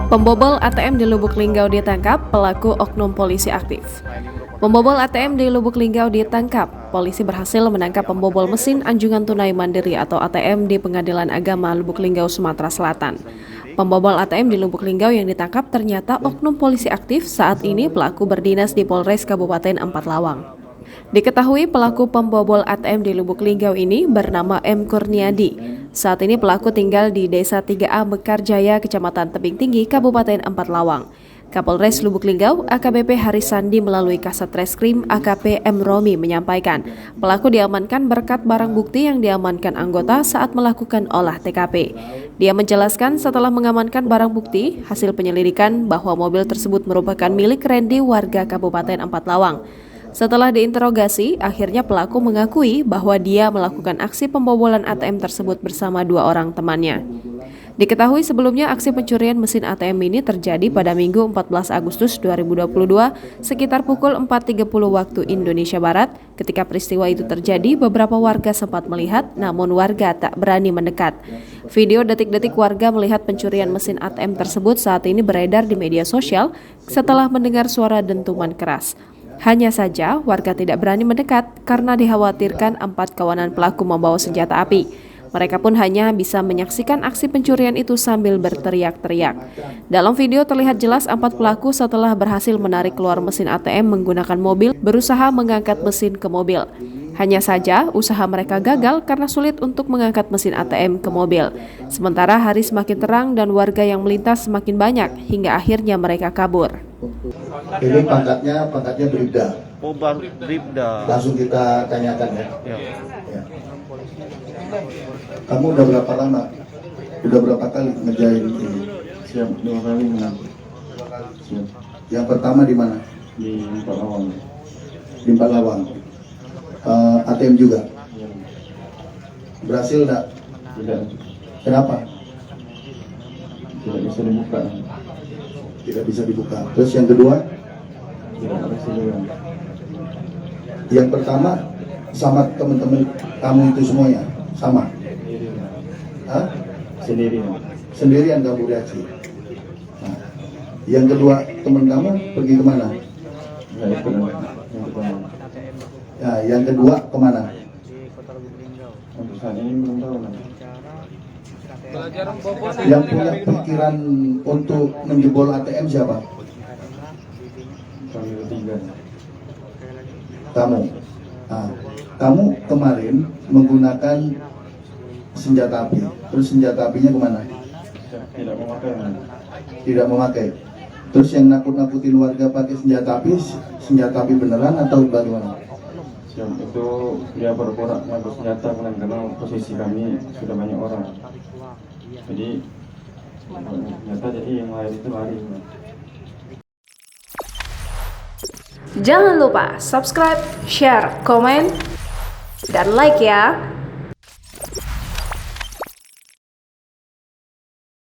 Pembobol ATM di Lubuk Linggau ditangkap, pelaku oknum polisi aktif. Pembobol ATM di Lubuk Linggau ditangkap. Polisi berhasil menangkap pembobol mesin anjungan tunai mandiri atau ATM di Pengadilan Agama Lubuk Linggau, Sumatera Selatan. Pembobol ATM di Lubuk Linggau yang ditangkap ternyata oknum polisi aktif. Saat ini pelaku berdinas di Polres Kabupaten Empat Lawang. Diketahui pelaku pembobol ATM di Lubuk Linggau ini bernama M. Kurniadi. Saat ini pelaku tinggal di Desa 3A Mekarjaya, Kecamatan Tebing Tinggi, Kabupaten Empat Lawang. Kapolres Lubuk Linggau, AKBP Harisandi melalui Kasat Reskrim AKP M. Romi menyampaikan, pelaku diamankan berkat barang bukti yang diamankan anggota saat melakukan olah TKP. Dia menjelaskan setelah mengamankan barang bukti, hasil penyelidikan bahwa mobil tersebut merupakan milik Randy warga Kabupaten Empat Lawang. Setelah diinterogasi, akhirnya pelaku mengakui bahwa dia melakukan aksi pembobolan ATM tersebut bersama 2 orang temannya. Diketahui sebelumnya aksi pencurian mesin ATM ini terjadi pada Minggu 14 Agustus 2022 sekitar pukul 4.30 waktu Indonesia Barat. Ketika peristiwa itu terjadi, beberapa warga sempat melihat, namun warga tak berani mendekat. Video detik-detik warga melihat pencurian mesin ATM tersebut saat ini beredar di media sosial setelah mendengar suara dentuman keras. Hanya saja, warga tidak berani mendekat karena dikhawatirkan 4 kawanan pelaku membawa senjata api. Mereka pun hanya bisa menyaksikan aksi pencurian itu sambil berteriak-teriak. Dalam video terlihat jelas 4 pelaku setelah berhasil menarik keluar mesin ATM menggunakan mobil, berusaha mengangkat mesin ke mobil. Hanya saja, usaha mereka gagal karena sulit untuk mengangkat mesin ATM ke mobil. Sementara hari semakin terang dan warga yang melintas semakin banyak hingga akhirnya mereka kabur. Ini pangkatnya Bribda. Oh, baru Bribda. Langsung kita tanyakan ya. Ya. Kamu udah berapa lama? Udah berapa kali ngerjain ini? Siap, 2 kali menang. Siap. Yang pertama di mana? Di Empat Lawang. Di Empat Lawang. ATM juga. Ya. Berhasil enggak? Tidak, Kenapa? tidak bisa dibuka. Tidak bisa dibuka. Terus yang kedua? Tidak ada siluman. Yang pertama sama teman-teman kamu itu semuanya? Sama? Hah? Sendiri. Sendirian kamu reaksi? Nah, yang kedua teman kamu pergi kemana? Tidak ikut yang pertama. Nah, yang kedua kemana? Untuk saat ini belum tahu. Yang punya pikiran untuk menjebol ATM siapa? Kami bertiga. Kamu. Nah, kamu kemarin menggunakan senjata api. Terus senjata apinya kemana? Tidak memakai. Tidak memakai. Terus yang nakut-nakutin warga pakai senjata api beneran atau bagaimana? Siap, itu dia pura-pura ngambil senjata karena posisi kami sudah banyak orang. Jadi senjata, jadi yang lain itu lari. Jangan lupa subscribe, share, komen, dan like ya!